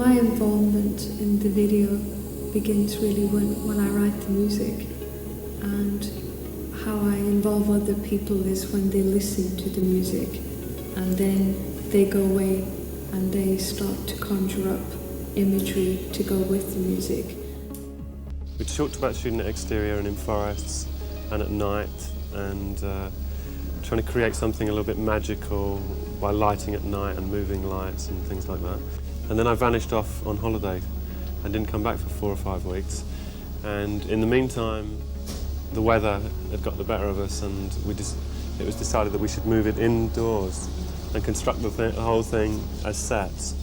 My involvement in the video begins really when I write the music, and how I involve other people is when they listen to the music and then they go away and they start to conjure up imagery to go with the music. We talked about shooting at exterior and in forests and at night, and trying to create something a little bit magical by lighting at night and moving lights and things like that. And then I vanished off on holiday and didn't come back for 4 or 5 weeks. And in the meantime, the weather had got the better of us, and it was decided that we should move it indoors and construct the whole thing as sets.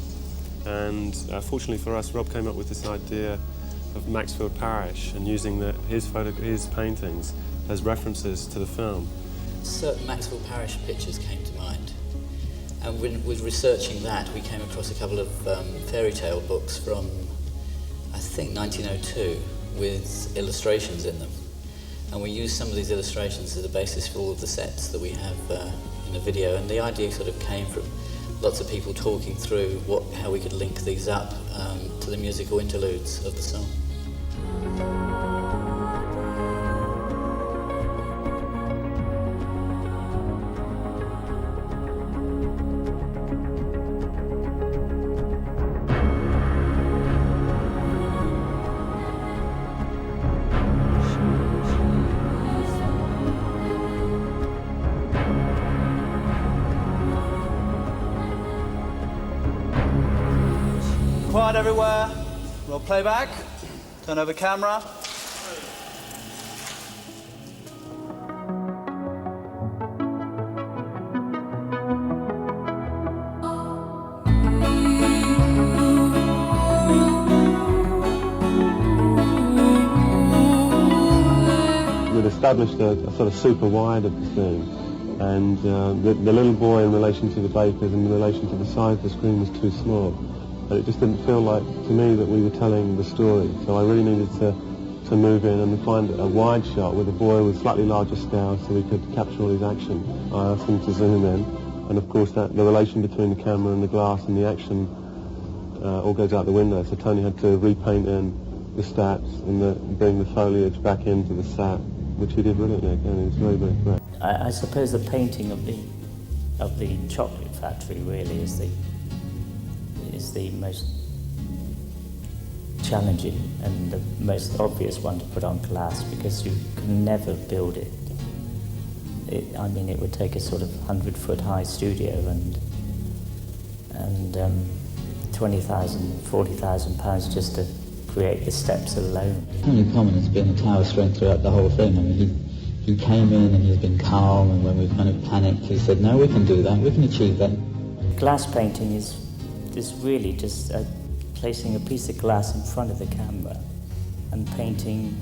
And fortunately for us, Rob came up with this idea of Maxfield Parish and using his paintings as references to the film. Certain Maxfield Parish pictures came to mind, and with researching that we came across a couple of fairy tale books from, I think, 1902 with illustrations in them, and we used some of these illustrations as the basis for all of the sets that we have in the video. And the idea sort of came from lots of people talking through how we could link these up to the musical interludes of the song. Quiet everywhere. Roll playback. Turn over camera. We'd established a sort of super wide of the scene, and the little boy in relation to the bakers and in relation to the size of the screen was too small. But it just didn't feel like, to me, that we were telling the story. So I really needed to move in and find a wide shot with a boy with slightly larger scale so we could capture all his action. I asked him to zoom in, and of course the relation between the camera and the glass and the action all goes out the window. So Tony had to repaint in the stats and bring the foliage back into the set, which he did brilliantly again. It was very, very great. I suppose the painting of the chocolate factory really is the most challenging and the most obvious one to put on glass, because you can never build it. I mean, it would take a sort of 100-foot high studio and 20,000, 40,000 pounds just to create the steps alone. Tony Common has been a tower of strength throughout the whole thing. I mean, he came in and he's been calm, and when we kind of panicked, he said, no, we can do that, we can achieve that. Glass painting is really just placing a piece of glass in front of the camera and painting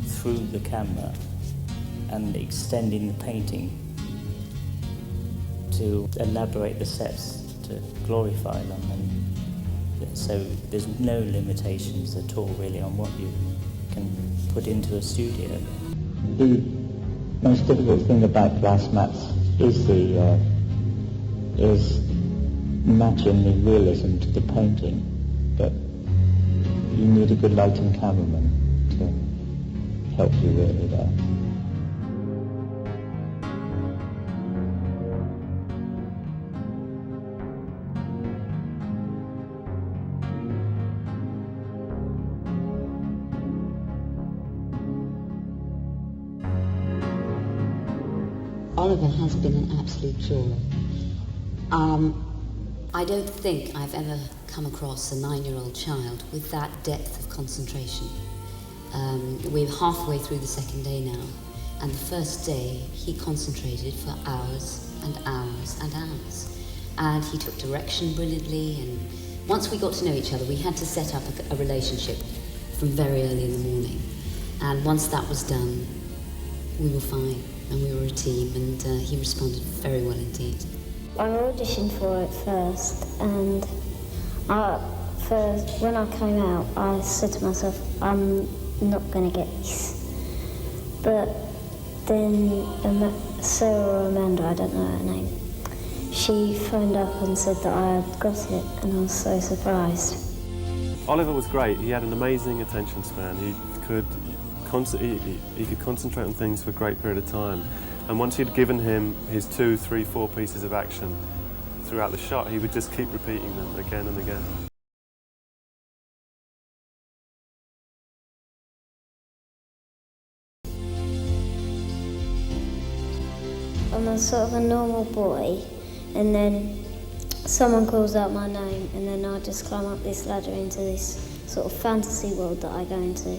through the camera and extending the painting to elaborate the sets, to glorify them. And so there's no limitations at all really on what you can put into a studio. The most difficult thing about glass mats is matching the realism to the painting, but you need a good lighting cameraman to help you really there. Oliver has been an absolute joy. I don't think I've ever come across a 9-year-old child with that depth of concentration. We're halfway through the second day now, and the first day he concentrated for hours and hours and hours. And he took direction brilliantly, and once we got to know each other, we had to set up a relationship from very early in the morning. And once that was done, we were fine, and we were a team, and he responded very well indeed. I auditioned for it first, and when I came out, I said to myself, I'm not going to get this. But then Sarah or Amanda, I don't know her name, she phoned up and said that I had got it, and I was so surprised. Oliver was great. He had an amazing attention span. He could concentrate on things for a great period of time. And once you'd given him his 2, 3, 4 pieces of action throughout the shot, he would just keep repeating them again and again. I'm a sort of a normal boy, and then someone calls out my name, and then I just climb up this ladder into this sort of fantasy world that I go into.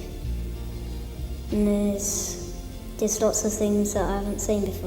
And there's lots of things that I haven't seen before.